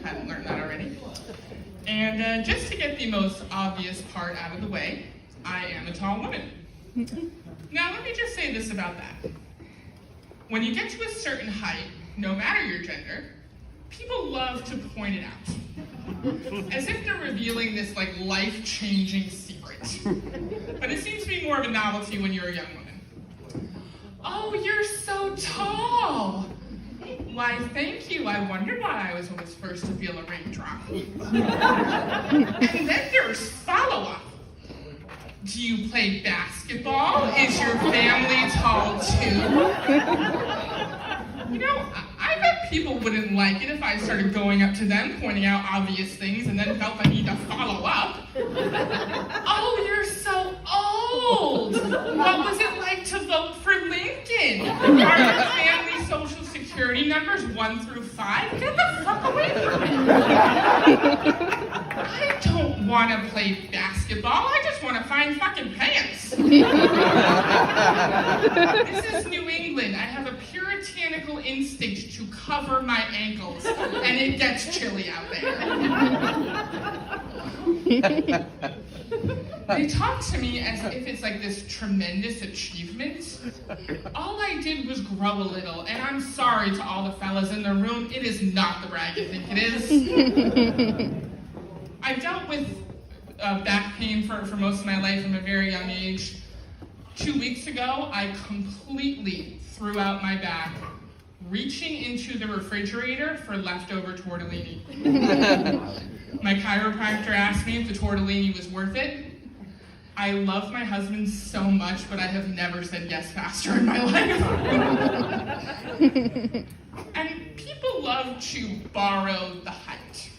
hadn't learned that already. And just to get the most obvious part out of the way, I am a tall woman. Now, let me just say this about that. When you get to a certain height, no matter your gender, people love to point it out. As if they're revealing this like life-changing secret. But it seems to be more of a novelty when you're a young woman. Oh, you're so tall. Why, thank you. I wondered why I was always first to feel a raindrop. And then there's follow-up. Do you play basketball? Is your family tall too? You know, I bet people wouldn't like it if I started going up to them, pointing out obvious things, and then felt the need to follow up. Oh, you're so old. What was it like to vote for Lincoln? Are your family social security numbers 1 through 5? Get the fuck away from me. I don't want to play basketball. I just want to find fucking pants. This is New England. I have a puritanical instinct to cover my ankles, and it gets chilly out there. They talk to me as if it's like this tremendous achievement. All I did was grow a little, and I'm sorry to all the fellas in the room, it is not the brag you think it is. I've dealt with back pain for most of my life from a very young age. 2 weeks ago, I completely threw out my back, reaching into the refrigerator for leftover tortellini. My chiropractor asked me if the tortellini was worth it. I love my husband so much, but I have never said yes faster in my life. And people love to borrow the height.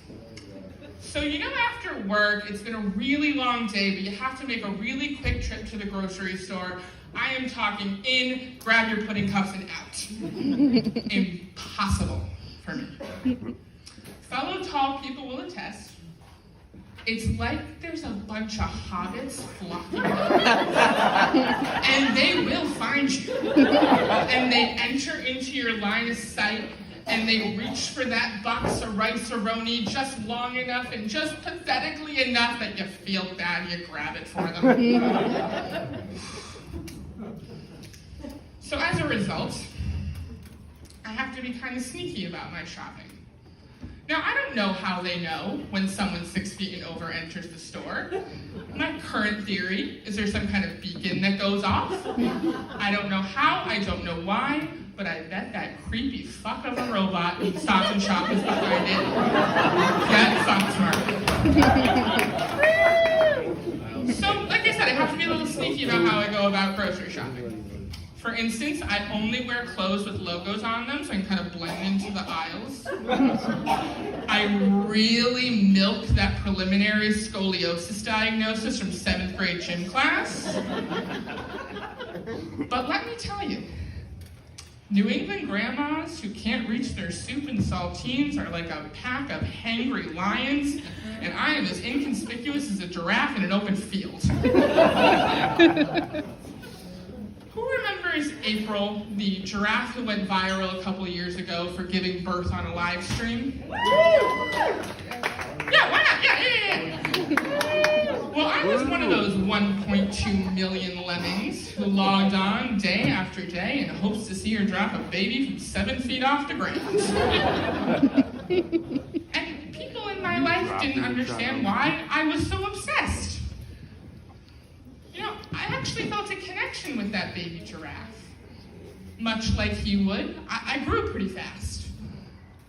So you know after work, it's been a really long day, but you have to make a really quick trip to the grocery store. I am talking in, grab your pudding cups and out. Impossible for me. Fellow tall people will attest. It's like there's a bunch of hobbits flocking around. And they will find you. And they enter into your line of sight, and they reach for that box of rice-a-roni just long enough and just pathetically enough that you feel bad, you grab it for them. So as a result, I have to be kind of sneaky about my shopping. Now, I don't know how they know when someone 6 feet and over enters the store. My current theory is there's some kind of beacon that goes off. I don't know how, I don't know why, but I bet that creepy fuck of a robot in Stop and Shop is behind it. Get fucked, Mark. So, like I said, I have to be a little sneaky about how I go about grocery shopping. For instance, I only wear clothes with logos on them so I can kind of blend into the aisles. I really milked that preliminary scoliosis diagnosis from 7th grade gym class. But let me tell you, New England grandmas who can't reach their soup and saltines are like a pack of hangry lions, and I am as inconspicuous as a giraffe in an open field. Who remembers April, the giraffe who went viral a couple of years ago for giving birth on a live stream? Yeah, why not? Yeah. Well, I was one of those 1.2 million lemmings who logged on day after day in hopes to see her drop a baby from 7 feet off the ground. And people in my life didn't understand why I was so obsessed. You know, I actually felt a connection with that baby giraffe. Much like he would, I grew pretty fast.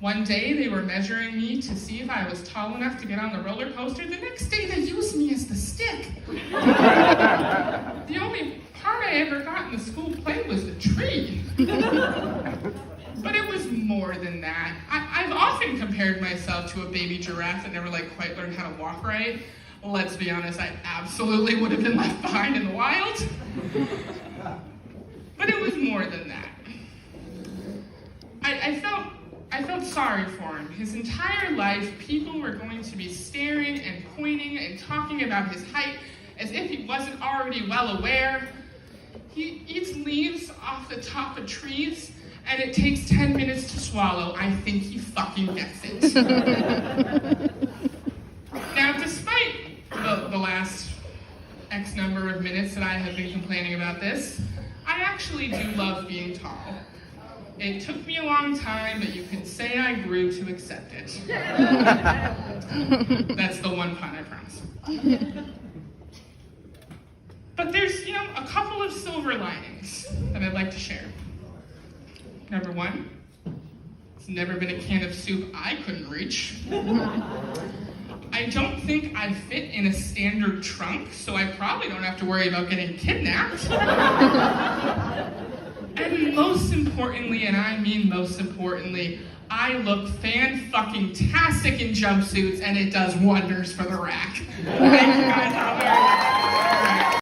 One day they were measuring me to see if I was tall enough to get on the roller coaster. The next day they used me as the stick. The only part I ever got in the school play was the tree. But it was more than that. I've often compared myself to a baby giraffe that never quite learned how to walk right. Let's be honest, I absolutely would have been left behind in the wild. But it was more than that. I felt sorry for him. His entire life, people were going to be staring and pointing and talking about his height as if he wasn't already well aware. He eats leaves off the top of trees and it takes 10 minutes to swallow, I think he fucking gets it. Now, despite the last X number of minutes that I have been complaining about this, I actually do love being tall. It took me a long time, but you can say I grew to accept it. That's the one pun, I promise. But there's, a couple of silver linings that I'd like to share. Number one, it's never been a can of soup I couldn't reach. I don't think I fit in a standard trunk, so I probably don't have to worry about getting kidnapped. And most importantly, and I mean most importantly, I look fan-fucking-tastic in jumpsuits, and it does wonders for the rack. Thank you guys out there.